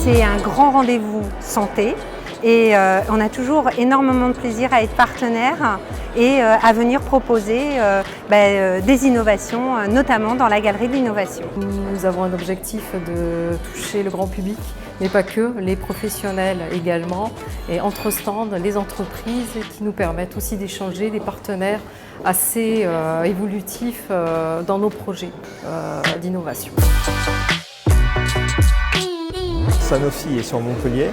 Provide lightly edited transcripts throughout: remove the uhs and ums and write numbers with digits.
c'est un grand rendez-vous santé et on a toujours énormément de plaisir à être partenaire et à venir proposer des innovations, notamment dans la galerie de l'innovation. Nous avons un objectif de toucher le grand public, mais pas que, les professionnels également, et entre stands, les entreprises qui nous permettent aussi d'échanger des partenaires assez évolutifs dans nos projets d'innovation. Sanofi est sur Montpellier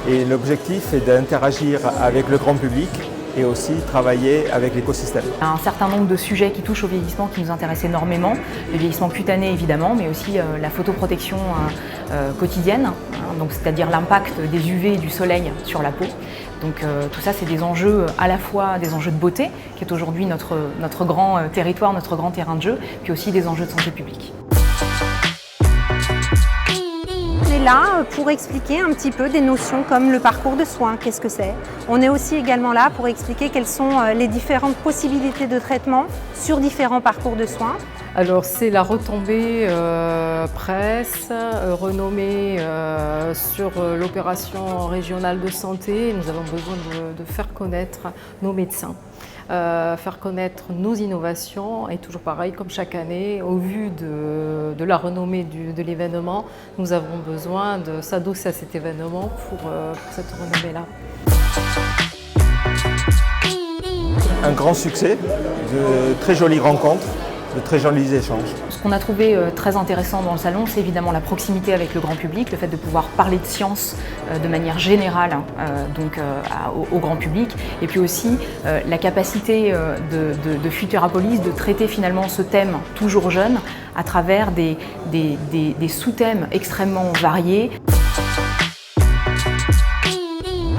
et l'objectif est d'interagir avec le grand public et aussi travailler avec l'écosystème. Un certain nombre de sujets qui touchent au vieillissement qui nous intéressent énormément, le vieillissement cutané évidemment, mais aussi la photoprotection quotidienne, donc c'est-à-dire l'impact des UV et du soleil sur la peau. Donc tout ça, c'est des enjeux à la fois des enjeux de beauté, qui est aujourd'hui notre grand territoire, notre grand terrain de jeu, puis aussi des enjeux de santé publique. On est là pour expliquer un petit peu des notions comme le parcours de soins, qu'est-ce que c'est. On est aussi également là pour expliquer quelles sont les différentes possibilités de traitement sur différents parcours de soins. Alors c'est la retombée presse, renommée sur l'opération régionale de santé. Nous avons besoin de faire connaître nos médecins. Faire connaître nos innovations et toujours pareil, comme chaque année, au vu de la renommée de l'événement, nous avons besoin de s'adosser à cet événement pour cette renommée-là. Un grand succès, de très jolies rencontres, de très jolis échanges. Ce qu'on a trouvé très intéressant dans le salon, c'est évidemment la proximité avec le grand public, le fait de pouvoir parler de science de manière générale au grand public, et puis aussi la capacité de Futurapolis de traiter finalement ce thème toujours jeune à travers des sous-thèmes extrêmement variés.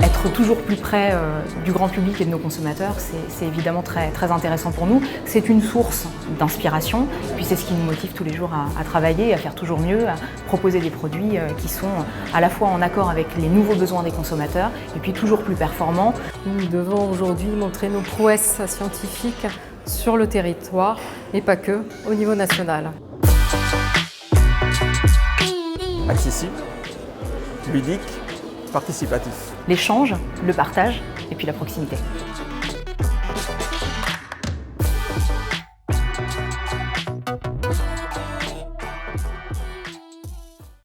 Être toujours plus près du grand public et de nos consommateurs, c'est évidemment très intéressant pour nous. C'est une source d'inspiration, puis c'est ce qui nous motive tous les jours à travailler, à faire toujours mieux, à proposer des produits qui sont à la fois en accord avec les nouveaux besoins des consommateurs et puis toujours plus performants. Nous devons aujourd'hui montrer nos prouesses scientifiques sur le territoire, et pas que, au niveau national. Accessible, ludique, participatif. L'échange, le partage et puis la proximité.